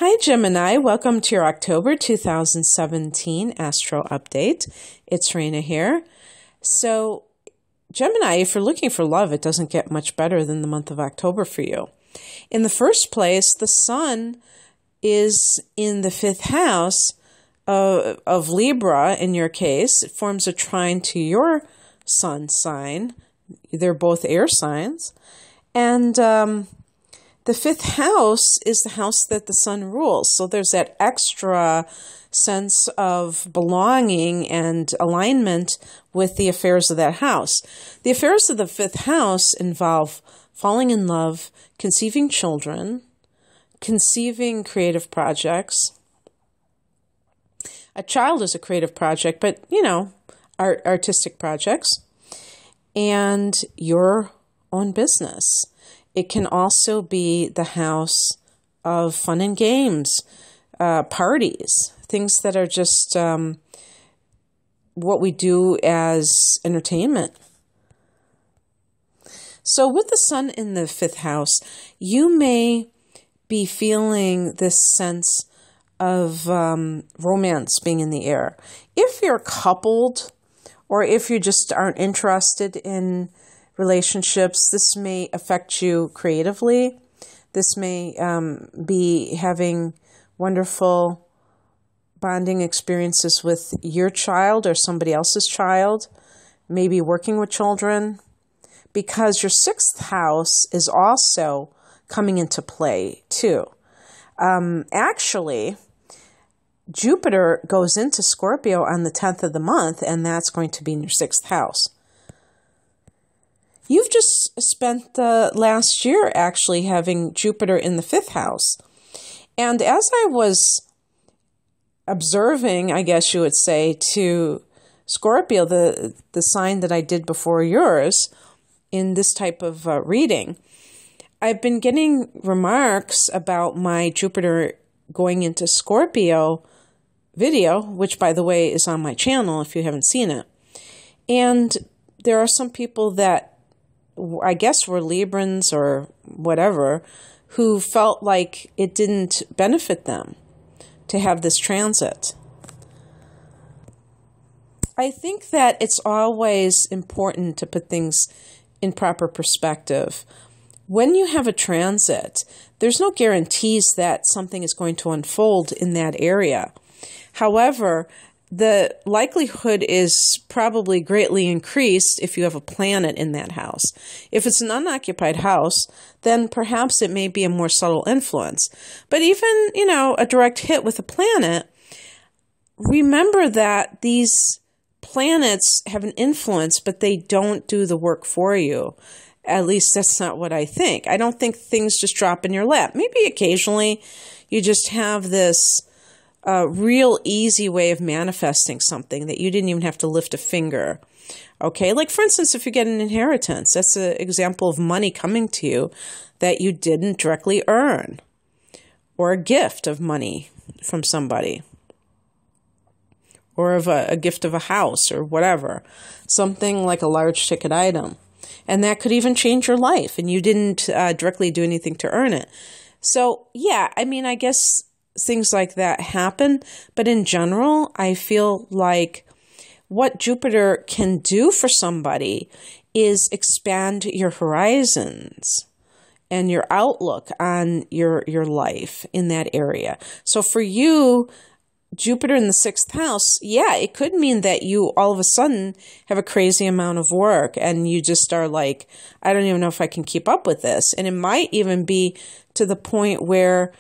Hi, Gemini. Welcome to your October 2017 Astro Update. It's Rena here. So, Gemini, if you're looking for love, it doesn't get much better than the month of October for you. In the first place, the Sun is in the fifth house of Libra, in your case. It forms a trine to your Sun sign. They're both air signs. And the fifth house is the house that the Sun rules. So there's that extra sense of belonging and alignment with the affairs of that house. The affairs of the fifth house involve falling in love, conceiving children, conceiving creative projects. A child is a creative project, but, artistic projects. And your own business. It can also be the house of fun and games, parties, things that are just what we do as entertainment. So with the Sun in the fifth house, you may be feeling this sense of romance being in the air. If you're coupled, or if you just aren't interested in relationships, this may affect you creatively. This may be having wonderful bonding experiences with your child or somebody else's child, maybe working with children, because your sixth house is also coming into play too. Actually, Jupiter goes into Scorpio on the 10th of the month, and that's going to be in your sixth house. You've just spent the last year actually having Jupiter in the fifth house. And as I was observing, I guess you would say, to Scorpio, the sign that I did before yours in this type of reading, I've been getting remarks about my Jupiter going into Scorpio video, which, by the way, is on my channel if you haven't seen it. And there are some people that I guess were Librans or whatever, who felt like it didn't benefit them to have this transit. I think that it's always important to put things in proper perspective. When you have a transit, there's no guarantees that something is going to unfold in that area. However, the likelihood is probably greatly increased if you have a planet in that house. If it's an unoccupied house, then perhaps it may be a more subtle influence. But even, a direct hit with a planet, remember that these planets have an influence, but they don't do the work for you. At least that's not what I think. I don't think things just drop in your lap. Maybe occasionally you just have this real easy way of manifesting something that you didn't even have to lift a finger. Okay, like for instance, if you get an inheritance, that's an example of money coming to you that you didn't directly earn, or a gift of money from somebody, or of a gift of a house or whatever, something like a large ticket item. And that could even change your life, and you didn't directly do anything to earn it. So, yeah, I guess things like that happen, but in general, I feel like what Jupiter can do for somebody is expand your horizons and your outlook on your life in that area. So for you, Jupiter in the sixth house, yeah, it could mean that you all of a sudden have a crazy amount of work and you just are like, I don't even know if I can keep up with this. And it might even be to the point where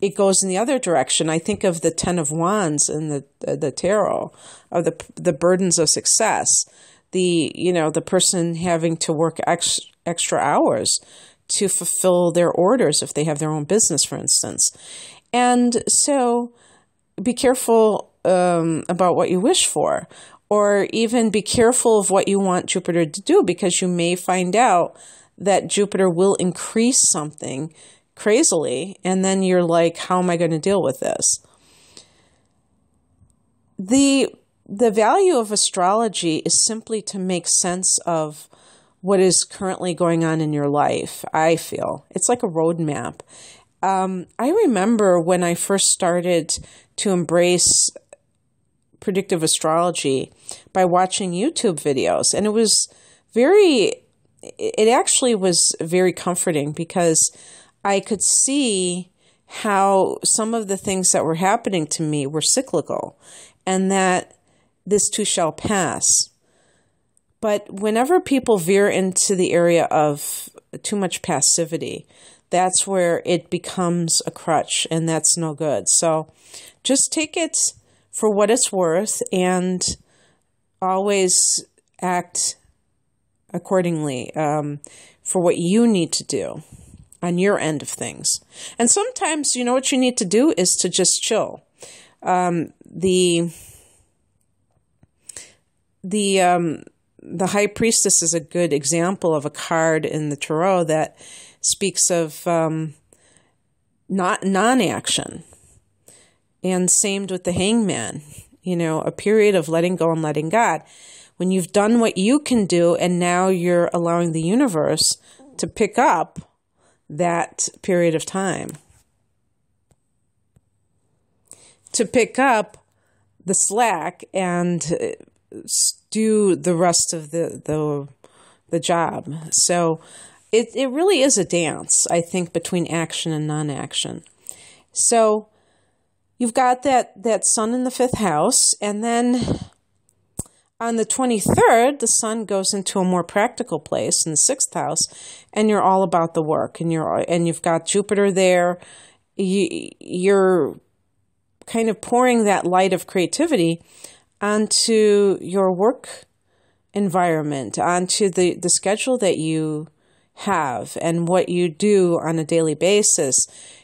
it goes in the other direction. I think of the Ten of Wands in the tarot, of the burdens of success. The person having to work extra hours to fulfill their orders if they have their own business, for instance. And so be careful about what you wish for, or even be careful of what you want Jupiter to do, because you may find out that Jupiter will increase something crazily, and then you're like, how am I going to deal with this? The value of astrology is simply to make sense of what is currently going on in your life, I feel. It's like a roadmap. I remember when I first started to embrace predictive astrology by watching YouTube videos, and it actually was very comforting because I could see how some of the things that were happening to me were cyclical and that this too shall pass. But whenever people veer into the area of too much passivity, that's where it becomes a crutch, and that's no good. So just take it for what it's worth and always act accordingly for what you need to do on your end of things. And sometimes, you know, what you need to do is to just chill. The High Priestess is a good example of a card in the Tarot that speaks of non-action. And same with the Hangman, you know, a period of letting go and letting God. When you've done what you can do and now you're allowing the universe to pick up that period of time, to pick up the slack and do the rest of the job. So it really is a dance, I think, between action and non-action. So you've got that sun in the 5th house, and then on the 23rd, the sun goes into a more practical place in the 6th house, and you're all about the work, and you've got Jupiter there. You're kind of pouring that light of creativity onto your work environment, onto the schedule that you have and what you do on a daily basis.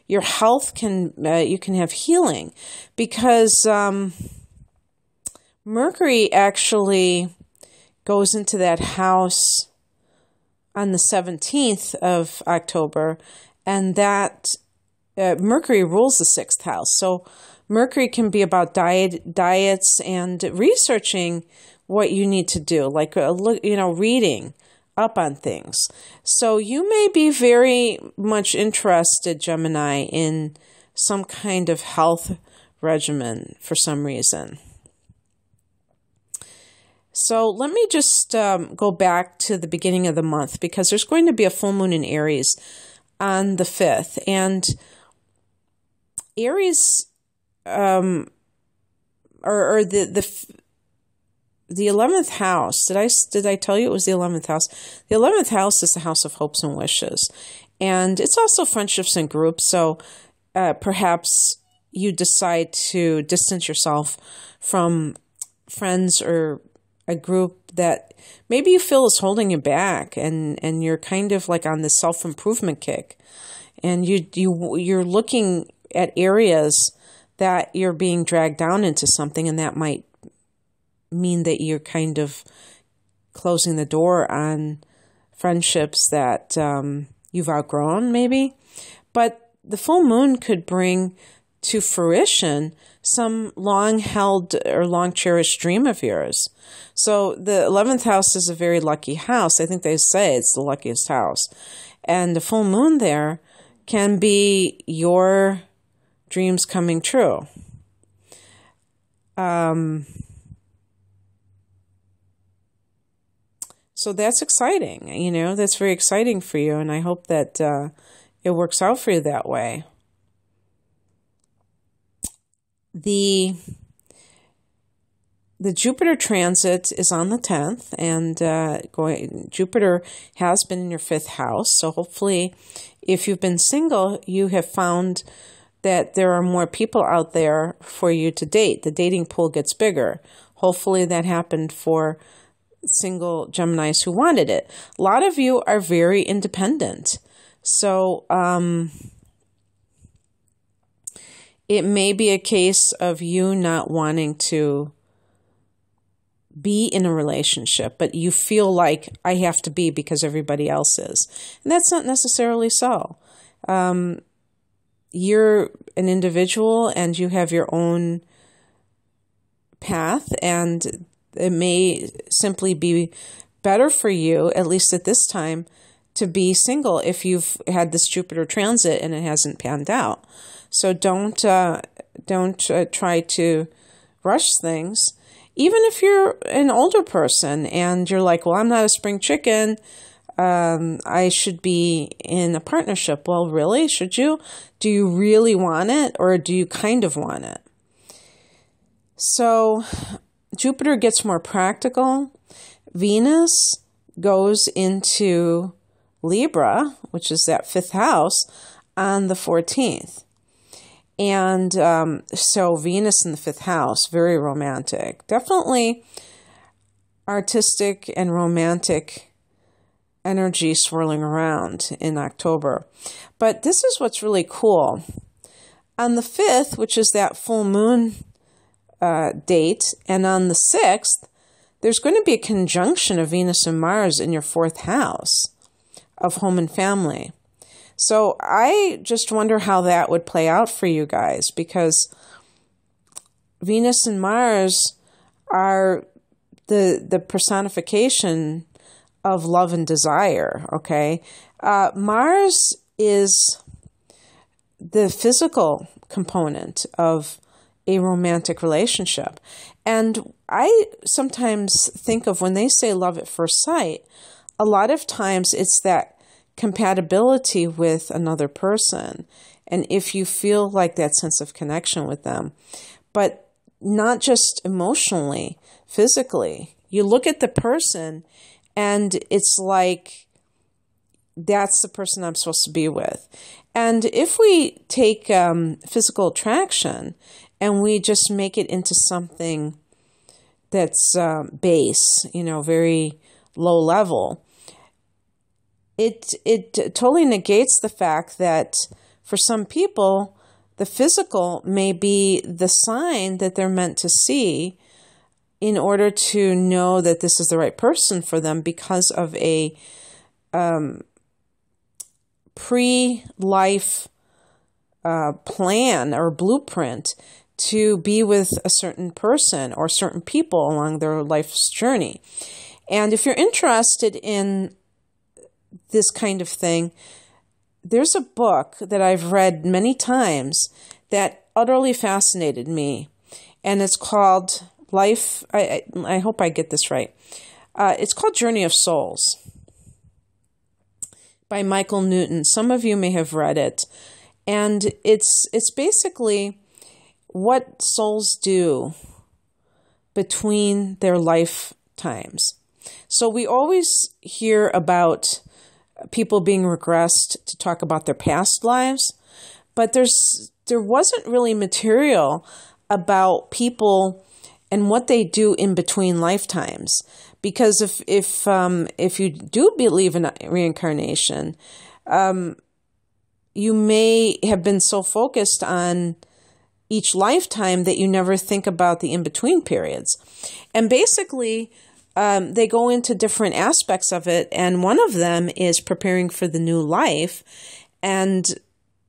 Your health you can have healing because Mercury actually goes into that house on the 17th of October, and that Mercury rules the 6th house. So Mercury can be about diets and researching what you need to do, like reading up on things. So you may be very much interested, Gemini, in some kind of health regimen for some reason. So let me just go back to the beginning of the month, because there's going to be a full moon in Aries on the 5th. And Aries, or the 11th house, did I tell you it was the 11th house? The 11th house is the house of hopes and wishes. And it's also friendships and groups. So perhaps you decide to distance yourself from friends or a group that maybe you feel is holding you back, and you're kind of like on this self-improvement kick. And you're looking at areas that you're being dragged down into something, and that might mean that you're kind of closing the door on friendships that you've outgrown, maybe. But the full moon could bring to fruition some long-held or long-cherished dream of yours. So the 11th house is a very lucky house. I think they say it's the luckiest house. And the full moon there can be your dreams coming true. So that's exciting. You know, that's very exciting for you. And I hope that it works out for you that way. The Jupiter transit is on the 10th, and Jupiter has been in your 5th house. So hopefully, if you've been single, you have found that there are more people out there for you to date. The dating pool gets bigger. Hopefully that happened for single Geminis who wanted it. A lot of you are very independent. So it may be a case of you not wanting to be in a relationship, but you feel like I have to be because everybody else is. And that's not necessarily so. You're an individual and you have your own path, and it may simply be better for you, at least at this time, to be single if you've had this Jupiter transit and it hasn't panned out. So don't try to rush things. Even if you're an older person and you're like, well, I'm not a spring chicken, I should be in a partnership. Well, really? Should you? Do you really want it, or do you kind of want it? So Jupiter gets more practical. Venus goes into Libra, which is that 5th house, on the 14th. And so Venus in the 5th house, very romantic. Definitely artistic and romantic energy swirling around in October. But this is what's really cool. On the 5th, which is that full moon date, and on the 6th, there's going to be a conjunction of Venus and Mars in your 4th house of home and family. So I just wonder how that would play out for you guys, because Venus and Mars are the personification of love and desire, okay? Mars is the physical component of a romantic relationship. And I sometimes think of, when they say love at first sight, a lot of times it's that compatibility with another person. And if you feel like that sense of connection with them, but not just emotionally, physically, you look at the person and it's like, that's the person I'm supposed to be with. And if we take physical attraction and we just make it into something that's base, very low level, it totally negates the fact that for some people, the physical may be the sign that they're meant to see in order to know that this is the right person for them, because of a pre-life plan or blueprint to be with a certain person or certain people along their life's journey. And if you're interested in this kind of thing, there's a book that I've read many times that utterly fascinated me, and it's called Life. I hope I get this right. It's called Journey of Souls by Michael Newton. Some of you may have read it, and it's basically what souls do between their lifetimes. So we always hear about people being regressed to talk about their past lives, but there wasn't really material about people and what they do in between lifetimes. Because if you do believe in reincarnation, you may have been so focused on each lifetime that you never think about the in-between periods. And basically, they go into different aspects of it, and one of them is preparing for the new life and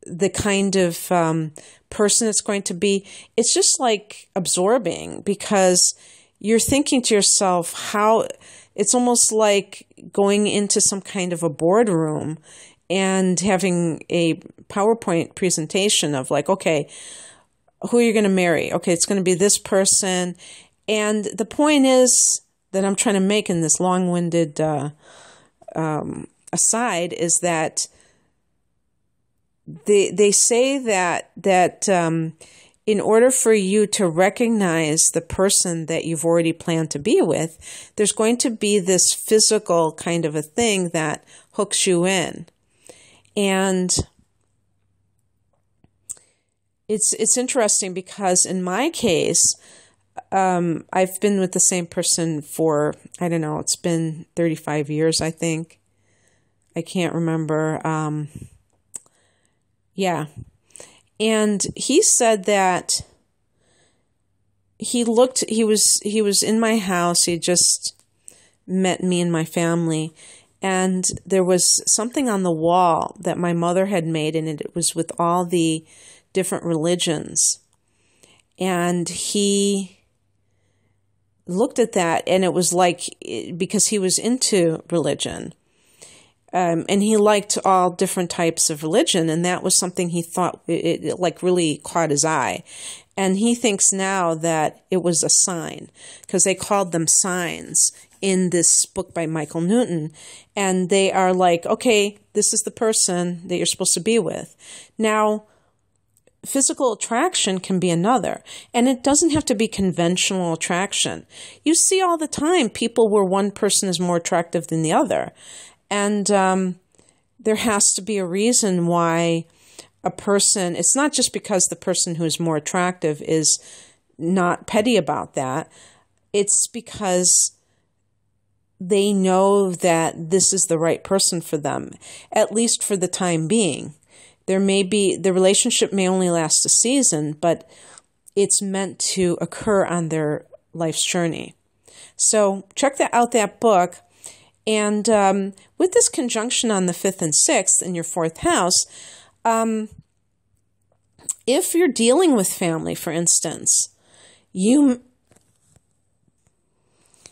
the kind of person it's going to be. It's just like absorbing, because you're thinking to yourself how it's almost like going into some kind of a boardroom and having a PowerPoint presentation of like, okay, who are you going to marry? Okay, it's going to be this person. And the point is that I'm trying to make in this long-winded aside is that they say that in order for you to recognize the person that you've already planned to be with, there's going to be this physical kind of a thing that hooks you in. And it's interesting because in my case, I've been with the same person for, I don't know, it's been 35 years, I think. I can't remember. Yeah. And he said that he was in my house. He just met me and my family. And there was something on the wall that my mother had made, and it was with all the different religions. And he looked at that, and it was like, because he was into religion. And he liked all different types of religion, and that was something he thought it like really caught his eye. And he thinks now that it was a sign, because they called them signs in this book by Michael Newton. And they are like, okay, this is the person that you're supposed to be with. Now, physical attraction can be another, and it doesn't have to be conventional attraction. You see all the time people where one person is more attractive than the other. And there has to be a reason why a person, it's not just because the person who's more attractive is not petty about that. It's because they know that this is the right person for them, at least for the time being. The relationship may only last a season, but it's meant to occur on their life's journey. So check that book. And with this conjunction on the 5th and 6th in your 4th house, if you're dealing with family, for instance, you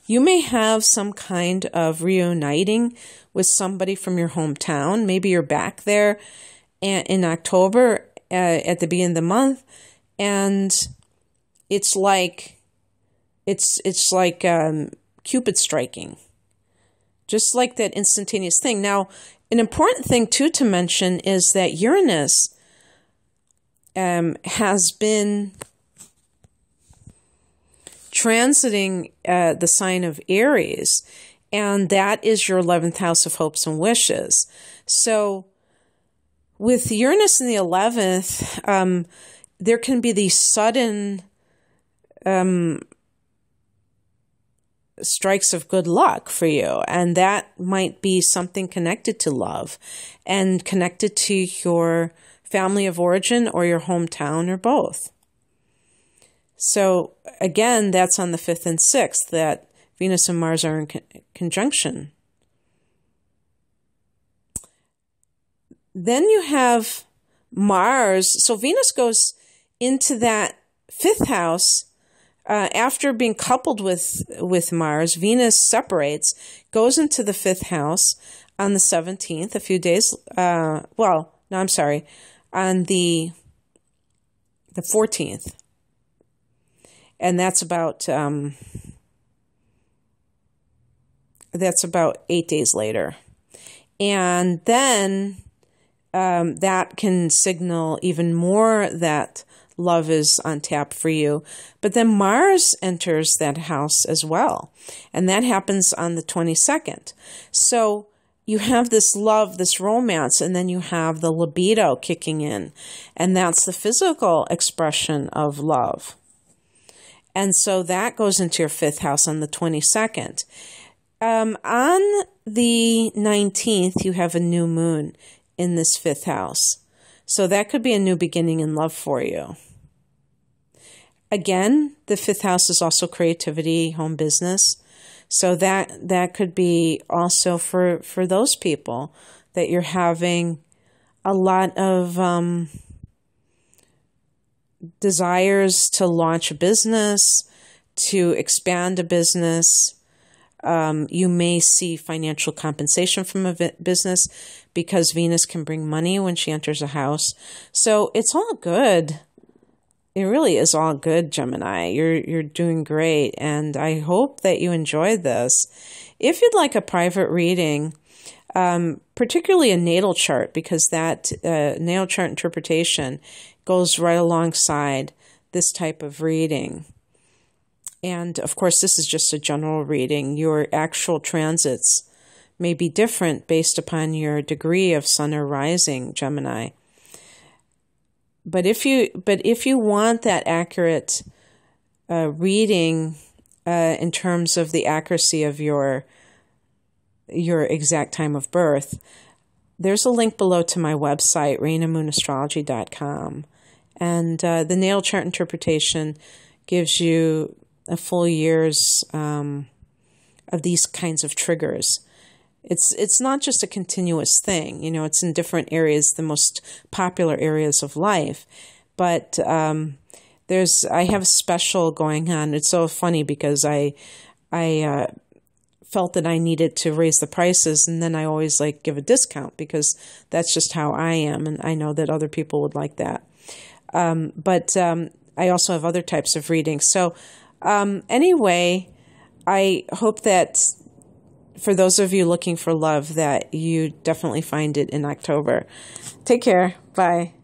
may have some kind of reuniting with somebody from your hometown. Maybe you're back there in October at the beginning of the month, and it's like Cupid striking. Just like that instantaneous thing. Now, an important thing, too, to mention is that Uranus has been transiting the sign of Aries, and that is your 11th house of hopes and wishes. So with Uranus in the 11th, there can be these sudden strikes of good luck for you. And that might be something connected to love and connected to your family of origin or your hometown or both. So again, that's on the 5th and 6th that Venus and Mars are in conjunction. Then you have Mars. So Venus goes into that 5th house. After being coupled with Mars, Venus separates, goes into the 5th house on the 17th, a few days, on the 14th. And that's about 8 days later. And then that can signal even more that love is on tap for you. But then Mars enters that house as well. And that happens on the 22nd. So you have this love, this romance, and then you have the libido kicking in. And that's the physical expression of love. And so that goes into your 5th house on the 22nd. On the 19th, you have a new moon in this 5th house. So that could be a new beginning in love for you. Again, the 5th house is also creativity, home business. So that could be also for those people that you're having a lot of desires to launch a business, to expand a business. You may see financial compensation from a business because Venus can bring money when she enters a house. So it's all good. It really is all good, Gemini. You're doing great, and I hope that you enjoyed this. If you'd like a private reading, particularly a natal chart, because that natal chart interpretation goes right alongside this type of reading. And, of course, this is just a general reading. Your actual transits may be different based upon your degree of sun or rising, Gemini. But if you want that accurate reading in terms of the accuracy of your exact time of birth, there's a link below to my website, rainamoonastrology.com. And the natal chart interpretation gives you a full year's of these kinds of triggers. It's not just a continuous thing, it's in different areas, the most popular areas of life. But I have a special going on. It's so funny because I felt that I needed to raise the prices, and then I always like give a discount because that's just how I am, and I know that other people would like that. But I also have other types of readings. So anyway, I hope that for those of you looking for love, that you definitely find it in October. Take care. Bye.